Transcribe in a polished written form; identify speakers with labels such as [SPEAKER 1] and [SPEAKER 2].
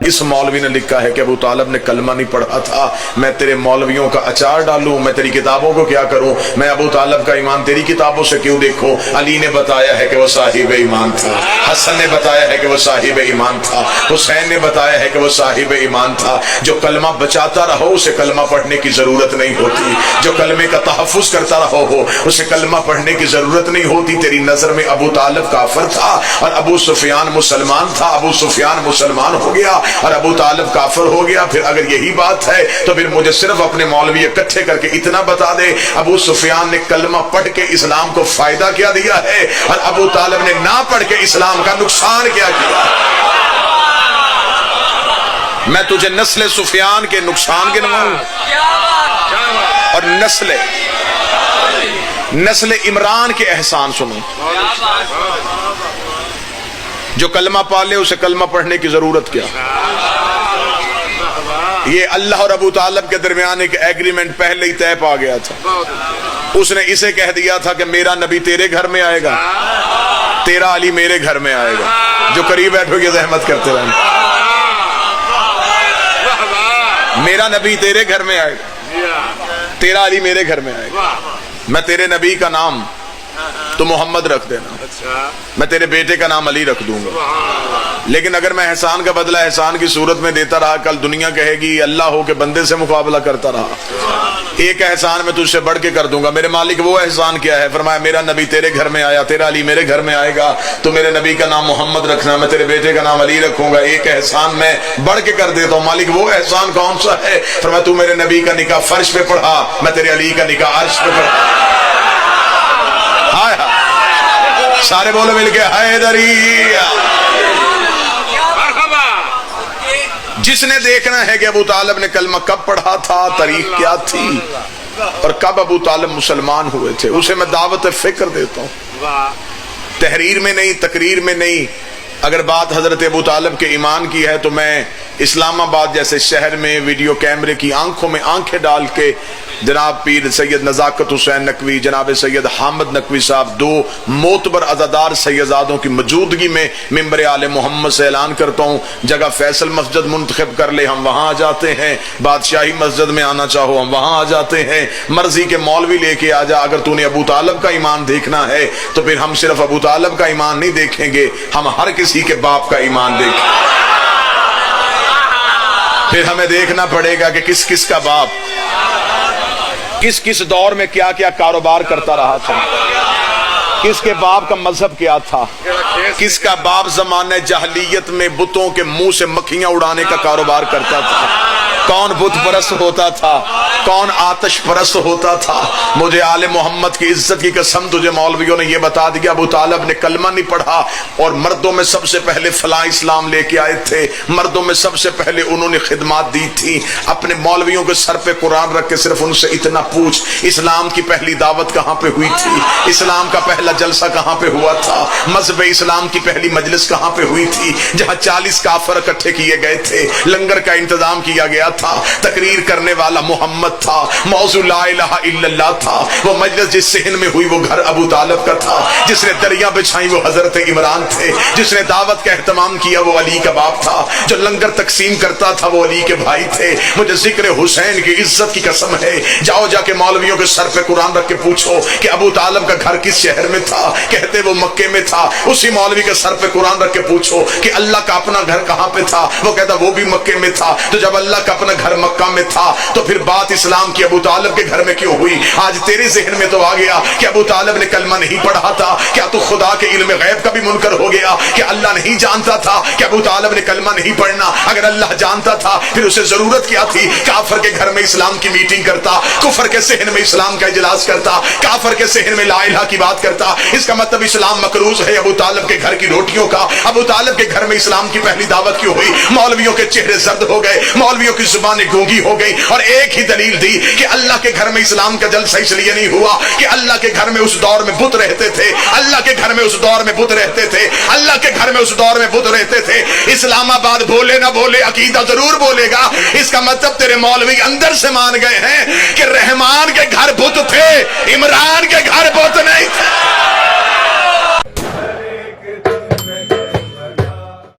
[SPEAKER 1] اس मौलवी ने लिखा है कि अबू तालिब ने कलमा नहीं पढ़ा था, मैं तेरे मौलवियों का अचार डालूं, मैं तेरी किताबों को क्या करूं, मैं अबू तालिब का ईमान तेरी किताबों से क्यों देखूं। अली ने बताया है कि वो साहिब ईमान था, हसन ने बताया है कि वो साहिब ईमान था, हुसैन ने बताया है कि वो साहिब ईमान था। जो कलमा बचाता रहो उसे कलमा पढ़ने की जरूरत नहीं होती, जो कलमे का तहफ़्फ़ुज़ करता रहो हो उसे कलमा पढ़ने की जरूरत नहीं होती। तेरी नजर में अबू तालिब काफिर था और अबू सुफियान मुसलमान था, अबू सुफियान मुसलमान हो गया और अबू तालिब काफिर हो गया। फिर अगर यही बात है तो फिर मुझे सिर्फ अपने मौलवी इकट्ठे करके इतना बता दे, अबू सुफियान ने कलमा पढ़ के इस्लाम को फायदा क्या दिया है और अबू तालिब ने ना पढ़ के इस्लाम का नुकसान क्या किया। मैं तुझे नस्ल सुफियान के नुकसान गिनवाऊं और नस्ल इमरान के एहसान सुनूं। जो कलमा पाले उसे कलमा पढ़ने की जरूरत क्या। ये अल्लाह और अबू तालिब के दरमियान एक एग्रीमेंट पहले ही तय पा गया था। उसने इसे कह दिया था कि मेरा नबी तेरे घर में आएगा, तेरा अली मेरे घर में आएगा। जो करीब बैठोगे जहमत करते रहना। मेरा नबी तेरे घर में आएगा, तेरा अली मेरे घर में आएगा। मैं तेरे नबी का नाम तो मोहम्मद रख देना, मैं तेरे बेटे का नाम अली रख दूंगा। लेकिन अगर मैं एहसान का बदला एहसान की सूरत में देता रहा, कल दुनिया कहेगी अल्लाह हो के बंदे से मुकाबला करता रहा। एक एहसान मैं तुझसे बढ़ के कर दूंगा। मेरे मालिक वो एहसान क्या है? फरमाया मेरा नबी तेरे घर में आया, तेरा अली मेरे घर में आएगा, तो मेरे नबी का नाम मोहम्मद रखना, मैं तेरे बेटे का नाम अली रखूंगा। एक एहसान मैं बढ़ के कर देता हूँ। मालिक वो एहसान कौन सा है? फरमाया तू मेरे नबी का निकाह फर्श पे पढ़ा, मैं तेरे अली का निकाह अर्श पे पढ़ा। हाय हाय, सारे बोलो मिलके हैदरिया। जिसने देखना है कि अबू तालिब ने कलमा कब पढ़ा था, तारीख क्या थी और कब अबू तालिब मुसलमान हुए थे, उसे मैं दावत फिक्र देता हूँ। तहरीर में नहीं, तकरीर में नहीं। अगर बात हजरत अबू तालिब के ईमान की है तो मैं इस्लामाबाद जैसे शहर में वीडियो कैमरे की आंखों में आंखें डाल के जनाब पीर सैयद नज़ाकत हुसैन नकवी, जनाब सैयद हामिद नकवी साहब, दो मोतबर अज़ादार सैयदादों की मौजूदगी में मिंबर आले मोहम्मद से ऐलान करता हूँ, जगह फैसल मस्जिद मुंतखब कर ले हम वहाँ आ जाते हैं, बादशाही मस्जिद में आना चाहो हम वहाँ आ जाते हैं, मर्जी के मौलवी लेके आ जा। अगर तूने अबू तालिब का ईमान देखना है तो फिर हम सिर्फ अबू तालिब का ईमान नहीं देखेंगे, हम हर किसी के बाप का ईमान देखेंगे। फिर हमें देखना पड़ेगा कि किस किस का बाप किस किस दौर में क्या क्या कारोबार करता रहा था, किसके बाप का मजहब क्या था, किसका बाप जमाने जहलियत में बुतों के मुंह से मक्खियां उड़ाने का कारोबार करता था, कौन बुत परस्त होता था, कौन आतिश परस्त होता था। मुझे आले मोहम्मद की इज्जत की कसम तुझे मौलवियों ने यह बता दिया अबू तालिब ने कलमा नहीं पढ़ा और मर्दों में सबसे पहले फलां इस्लाम लेके आए थे, मर्दों में सबसे पहले उन्होंने खिदमत दी थी। अपने मौलवियों के सर पे कुरान रख के सिर्फ उनसे इतना पूछ, इस्लाम की पहली दावत कहाँ पे हुई थी, इस्लाम का पहला जलसा कहाँ पे हुआ था, मजहब इस्लाम की पहली मजलिस कहाँ पे हुई थी जहाँ 40 काफिर इकट्ठे किए गए थे, लंगर का इंतजाम किया गया था, तकरीर करने वाला मोहम्मद था, मौजू ला इलाहा इल्लल्लाह था। वो मजलिस जिस सहन में हुई वो घर अबू तालिब का था, जिसने दरिया बिछाई वो हजरत इमरान थे, जिसने दावत का एहतमाम किया वो अली का बाप था, जो लंगर तकसीम करता था वो अली के भाई थे। मुझे जिक्र हुसैन की इज्जत की कसम है, जाओ जाके मौलवियों के सर पे कुरान रख के पूछो कि अबू तालिब का घर किस शहर में था, कहते वो मक्के में था। उसी मौलवी के सर पे कुरान रख के पूछो कि अल्लाह का अपना घर कहाँ पे था, वो कहता वो भी मक्के में था। तो जब अल्लाह का अपना घर मक्का में था तो फिर बात इस्लाम की अबू तालिब के घर में क्यों हुई? आज तेरे जहन में तो आ गया कि अबू तालिब ने कलमा नहीं पढ़ा था। क्या तू खुदा के इल्म गैब का भी मुनकर हो गया कि अल्लाह नहीं जानता था कि अबू तालिब ने कलमा नहीं पढ़ना? अगर अल्लाह जानता था फिर उसे जरूरत क्या थी काफिर के घर में इस्लाम की मीटिंग करता, कुफर के सहन में इस्लाम का इजलास करता, काफिर के सहन में ला इलाहा की बात करता। इसका मतलब इस्लाम मकरूज है अबू तालिब के घर की रोटियों का। अबू तालिब के घर में इस्लाम की पहली दावत क्यों हुई? मौलवियों के चेहरे जर्द हो गए, मौलवियों की जुबानें गूंगी हो गई और एक ही दलील दी कि अल्लाह के घर में इस्लाम का जलसा इसलिए नहीं हुआ कि अल्लाह के घर में उस दौर में बुत रहते थे, अल्लाह के घर में उस दौर में बुत रहते थे, अल्लाह के घर में उस दौर में बुत रहते थे। इस्लामाबाद बोले ना बोले अकीदा जरूर बोलेगा। इसका मतलब तेरे मौलवी अंदर से मान गए हैं कि रहमान के घर बुत थे, इमरान के घर बुत नहीं थे।